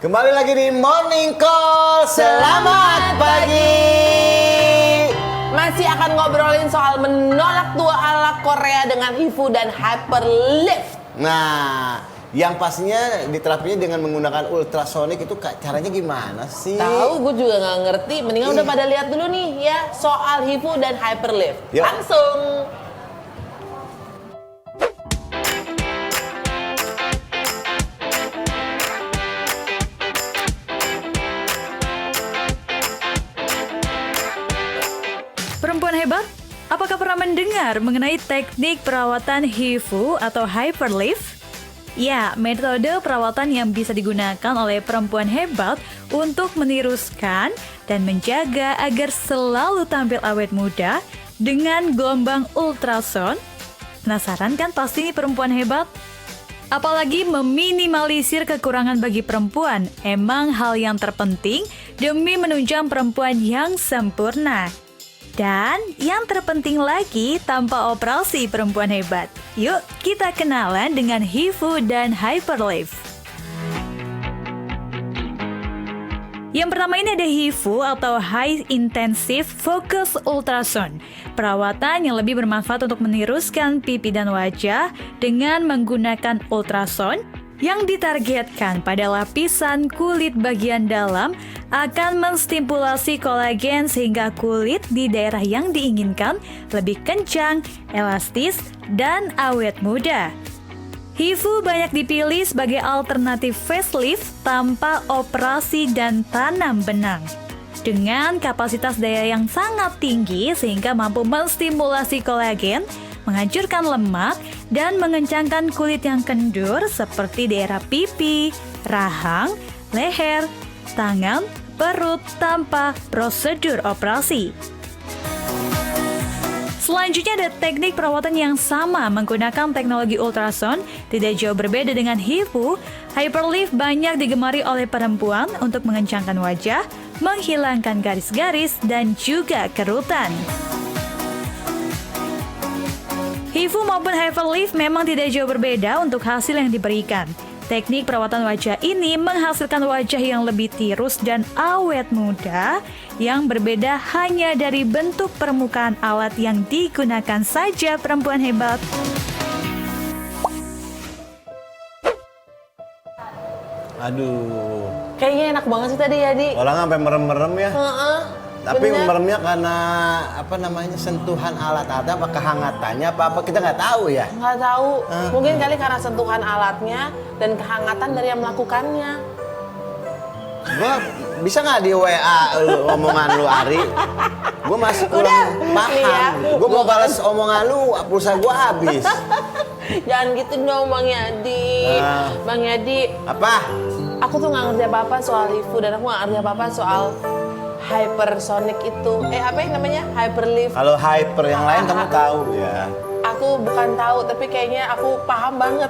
Kembali lagi di Morning Call. Selamat pagi. Masih akan ngobrolin soal menolak tua ala Korea dengan HIFU dan hyperlift. Nah, yang pastinya diterapinya dengan menggunakan ultrasonic itu caranya gimana sih? Tahu, gue juga nggak ngerti. Mendingan udah pada lihat dulu nih ya soal HIFU dan hyperlift. Yuk. Langsung. Perempuan hebat, apakah pernah mendengar mengenai teknik perawatan HIFU atau hyperlift? Ya, metode perawatan yang bisa digunakan oleh perempuan hebat untuk meniruskan dan menjaga agar selalu tampil awet muda dengan gelombang ultrason. Penasaran kan pasti nih perempuan hebat? Apalagi meminimalisir kekurangan bagi perempuan, emang hal yang terpenting demi menunjang perempuan yang sempurna. Dan yang terpenting lagi, tanpa operasi perempuan hebat. Yuk, kita kenalan dengan HIFU dan hyperlift. Yang pertama ini ada HIFU atau High Intensive Focus Ultrasound. Perawatan yang lebih bermanfaat untuk meniruskan pipi dan wajah dengan menggunakan ultrasound yang ditargetkan pada lapisan kulit bagian dalam akan menstimulasi kolagen sehingga kulit di daerah yang diinginkan lebih kencang, elastis, dan awet muda. HIFU banyak dipilih sebagai alternatif facelift tanpa operasi dan tanam benang. Dengan kapasitas daya yang sangat tinggi sehingga mampu menstimulasi kolagen, menghancurkan lemak, dan mengencangkan kulit yang kendur seperti daerah pipi, rahang, leher, tangan, perut tanpa prosedur operasi. Selanjutnya ada teknik perawatan yang sama menggunakan teknologi ultrasound, tidak jauh berbeda dengan HIFU. Hyperlift banyak digemari oleh perempuan untuk mengencangkan wajah, menghilangkan garis-garis, dan juga kerutan. HIFU maupun hyperlift memang tidak jauh berbeda untuk hasil yang diberikan. Teknik perawatan wajah ini menghasilkan wajah yang lebih tirus dan awet muda. Yang berbeda hanya dari bentuk permukaan alat yang digunakan saja perempuan hebat. Aduh. Kayaknya enak banget sih tadi ya, Di. Orang sampai merem-merem ya. Tapi bener. meremnya karena sentuhan alat-alat apa kehangatannya apa kita nggak tahu ya. Nggak tahu. Mungkin kali karena sentuhan alatnya dan kehangatan dari yang melakukannya. Gua bisa nggak di WA lu, omongan lu Ari? Gua masih kurang nih ya. paham. Gua mau balas omongan lu, pulsa gua habis. Jangan gitu dong, Bang Yadi. Bang Yadi, Apa? aku tuh nggak ngerti apa-apa soal HIFU dan aku nggak ngerti apa-apa soal hypersonic itu. Apa yang namanya? Hyperlift. Kalau hyper yang lain kamu tahu ya. Aku bukan tahu, tapi kayaknya aku paham banget.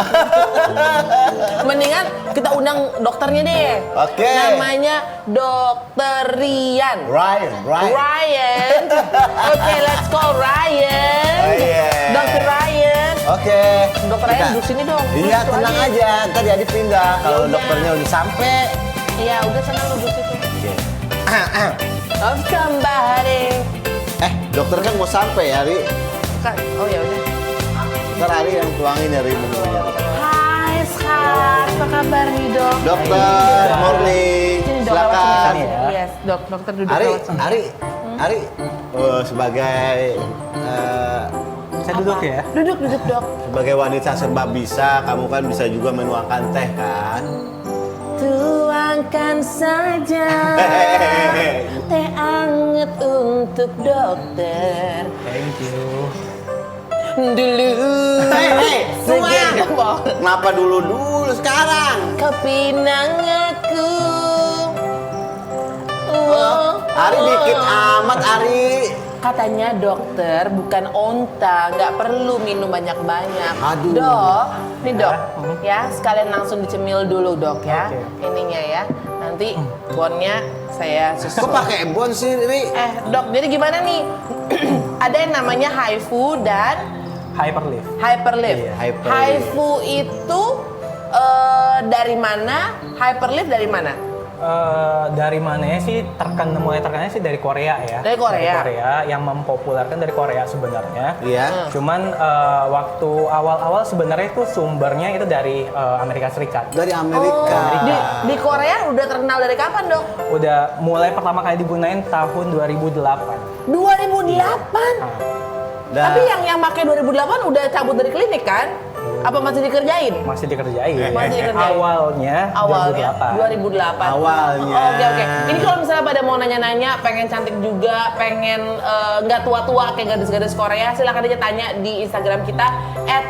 Mendingan kita undang dokternya deh. Oke. Namanya Dokter Rian. Ryan. Ryan. Oke, let's call Ryan. Oh, yeah. Dokter Ryan. Oke. Dokter Ryan duduk sini dong. Iya, Duduk tenang aja. aja. Ntar jadi pindah kalau Yaudah. dokternya udah sampai. Iya, udah senang lu duduk situ. Oke. Of somebody. Dokter kan mau sampai ya, Ri. Oh ya udah. Ntar Ari yang tuangin ya, Ri. menunya. Hai, Skar. Apa kabar nih, Dok? Dokter, morning. Sini, Dok, Silakan. lewat sini. Yes, Dok. Dokter duduk Ari, lewat sini. Ari, sebagai Saya duduk ya. Duduk, Dok. sebagai wanita serba bisa, kamu kan bisa juga menuangkan teh kan? Tuangkan saja teh anget untuk dokter Thank you. dulu. Hei, Segera kenapa dulu sekarang? kepinang aku. Ari dikit amat, Ari. Katanya dokter bukan onta, nggak perlu minum banyak-banyak. Aduh. Dok, nih dok, ya sekalian langsung dicemil dulu dok ya, Oke. ininya ya. Nanti bonnya saya Kok susul. pakai embon sih, Ri? Dok, jadi gimana nih? Ada yang namanya HIFU dan Hyperlift. hyperlift. Iya, hyperlift. HIFU itu dari mana? Hyperlift dari mana? Dari mananya sih mulai terkenalnya sih dari Korea ya. Dari Korea? Dari Korea, yang mempopulerkan dari Korea sebenarnya. Iya. Cuman waktu awal-awal sebenarnya itu sumbernya itu dari Amerika Serikat. Dari Amerika. Di Korea udah terkenal dari kapan, Dok? Udah mulai pertama kali digunain tahun 2008. 2008. Dan Tapi yang pakai 2008 udah cabut dari klinik kan? Apa masih dikerjain? Masih dikerjain. Masih dikerjain. Awalnya 2008. awalnya. Oh, oke. Ini kalau misalnya pada mau nanya-nanya, pengen cantik juga, pengen nggak tua-tua kayak gadis-gadis Korea, silakan aja tanya di Instagram kita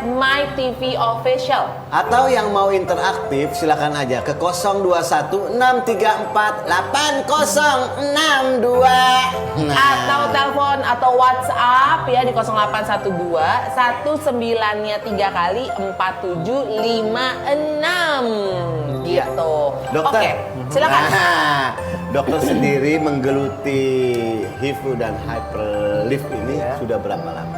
@mytvofficial. Atau yang mau interaktif silakan aja ke 0216348062. Atau telepon atau WhatsApp ya di 0812 19-nya 3 kali 4756 Iya. gitu. Dokter. Oke, silakan. Nah, dokter sendiri menggeluti HIFU dan hyperlift ini sudah berapa lama?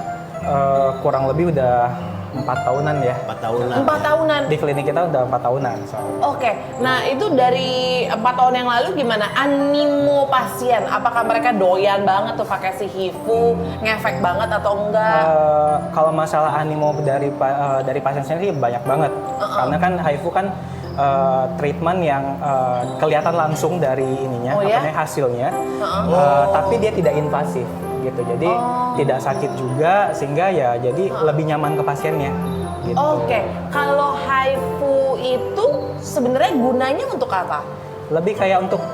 Kurang lebih udah 4 tahunan ya. 4 tahunan. 4 tahunan. Di klinik kita udah 4 tahunan soalnya. Oke, nah itu dari 4 tahun yang lalu gimana animo pasien? Apakah mereka doyan banget tuh pakai si HIFU, ngefek banget atau enggak? Kalau masalah animo dari pasien sendiri banyak banget. Karena kan HIFU kan treatment yang kelihatan langsung dari ininya, Oh, ya? hasilnya. Tapi dia tidak invasif gitu. Jadi tidak sakit juga sehingga ya jadi lebih nyaman ke pasiennya gitu. Oke, kalau HIFU itu sebenarnya gunanya untuk apa? Lebih kayak untuk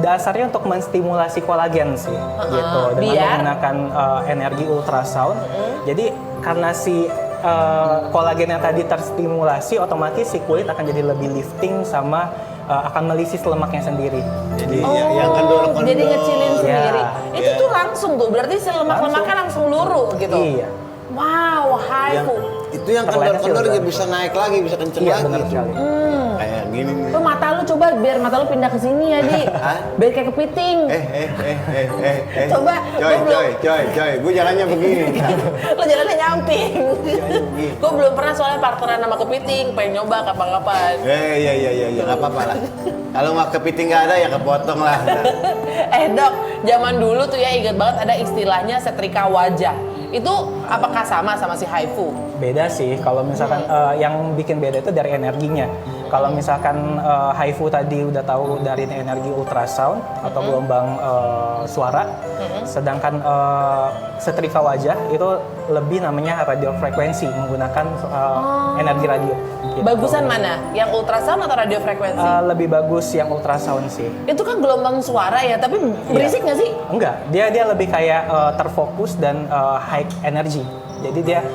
dasarnya untuk menstimulasi kolagen sih gitu dengan Biar? menggunakan energi ultrasound. Jadi karena si kolagen yang tadi terstimulasi, otomatis si kulit akan jadi lebih lifting sama akan melisis lemaknya sendiri. Jadi yang kendor-kendor. Jadi ngecilin sendiri. Ya. Itu tuh langsung tuh, berarti si lemak-lemaknya langsung luruh gitu. Iya. Wow, Yang, HIFU. itu yang Terlihatnya sih kendor-kendor udah dia bisa naik lagi, bisa kenceng Iya, lagi. benar sekali. Kayak gini nih. Tuh mata lu coba biar mata lu pindah ke sini ya, Di. Hah? Biar kayak kepiting. Coba, Coy, gua belum- gue jalannya begini. Lo jalannya nyamping. Gue belum pernah soalnya partneran sama kepiting, pengen nyoba kapan-kapan. Iya, nggak apa-apa lah. Kalau nggak kepiting nggak ada ya kepotong lah. Dok, zaman dulu tuh ya ingat banget ada istilahnya setrika wajah. Itu apakah sama si HIFU? Beda sih, kalau misalkan yang bikin beda itu dari energinya. Kalau misalkan HIFU tadi udah tahu dari energi ultrasound atau gelombang suara, sedangkan setrika wajah itu lebih namanya radio frekuensi, menggunakan energi radio. Gitu. Bagusan mana? Yang ultrasound atau radio frekuensi? Lebih bagus yang ultrasound sih. Itu kan gelombang suara ya, tapi berisik nggak sih? Enggak, dia lebih kayak terfokus dan high energy. Jadi dia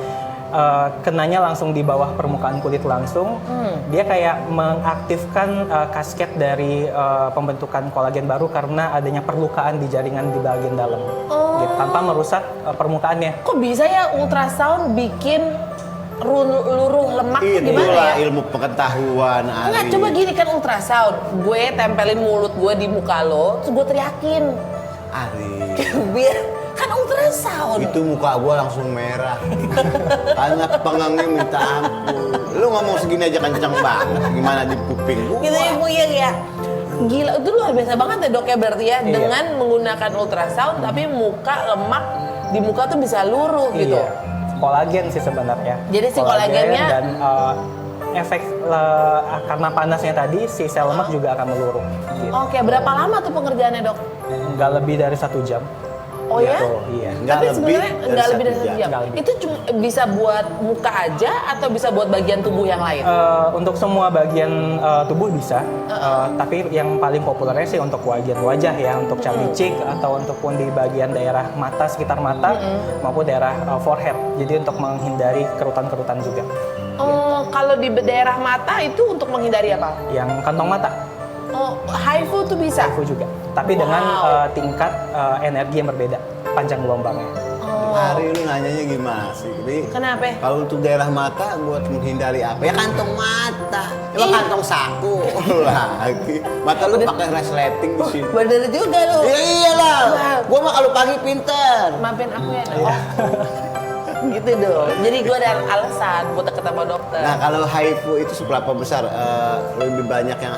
kenanya langsung di bawah permukaan kulit langsung. Dia kayak mengaktifkan kasket dari pembentukan kolagen baru karena adanya perlukaan di jaringan di bagian dalam. Gitu, tanpa merusak permukaannya. Kok bisa ya ultrasound bikin luruh lemak tuh gimana Itulah ya? ilmu pengetahuan. Enggak, Ari. coba gini kan ultrasound. Gue tempelin mulut gue di muka lo, terus gue teriakin. Ari. Biar kan ultrasound. Itu muka gua langsung merah. Hanya pengangnya minta ampun. Lu ngomong segini aja kenceng banget. Gimana di kuping gua? Gitu ya, Bu ya. Gila, itu luar biasa banget ya, Dok ya, berarti ya. Iya. Dengan menggunakan ultrasound tapi muka lemak di muka tuh bisa luruh gitu. Iya. Kolagen sih sebenarnya. Jadi si Kolagen kolagennya- dan efek karena panasnya tadi si sel lemak juga akan meluruh. Gitu. Oke, berapa lama tuh pengerjaannya, Dok? Nggak lebih dari 1 jam. Oh ya? Gitu, iya. Nggak Tapi lebih sebenarnya dari nggak lebih dari 1 1 jam. Nggak lebih. Itu cuma bisa buat muka aja atau bisa buat bagian tubuh yang lain? Untuk semua bagian tubuh bisa, tapi yang paling populernya sih untuk bagian wajah ya, untuk cavity atau untukpun di bagian daerah mata, sekitar mata maupun daerah forehead. Jadi untuk menghindari kerutan-kerutan juga. Oh, kalau di daerah mata itu untuk menghindari apa? Yang kantong mata, Oh, HIFU tuh bisa. HIFU juga, tapi dengan tingkat energi yang berbeda, panjang gelombangnya. Oh, Ari lu nanyanya gimana sih? Jadi, kenapa? kalau untuk daerah mata buat menghindari apa? Ya kantong mata. Emang Ih. kantong saku lagi. Mata lu pakai resleting di sini. Bener juga lu. Ya iyalah. Wah. Gua mah kalau pagi pinter. Maafin aku ya, Dok. Iya. Oh. Gitu dong. Jadi gue ada alasan buat deket sama dokter. Nah kalau HIFU itu seberapa besar? Lebih banyak yang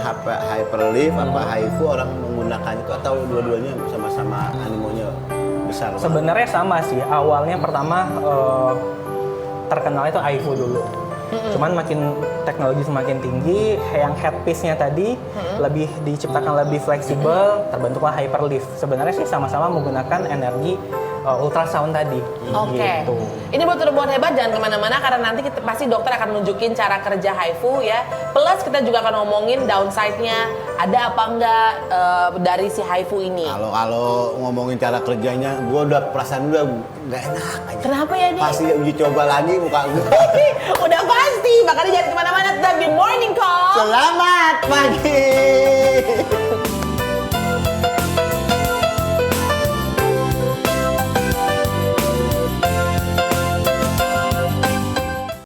hyperlift apa HIFU orang menggunakan itu atau dua-duanya sama-sama animonya besar? Sebenarnya sama sih. Awalnya pertama terkenal itu HIFU dulu. Cuman makin teknologi semakin tinggi, yang headpiece-nya tadi lebih diciptakan lebih fleksibel, terbentuklah hyperlift. Sebenarnya sih sama-sama menggunakan energi ultrasound tadi. Oke. Gitu. Ini buat perempuan hebat jangan kemana-mana karena nanti pasti dokter akan nunjukin cara kerja HIFU ya. Plus kita juga akan ngomongin downside-nya ada apa enggak dari si HIFU ini. Kalau ngomongin cara kerjanya, gue udah perasaan udah nggak enak aja. Kenapa ya nih? Pasti uji coba lagi muka gue. Udah pasti, makanya jangan kemana-mana tetap di Morning Call. Selamat pagi.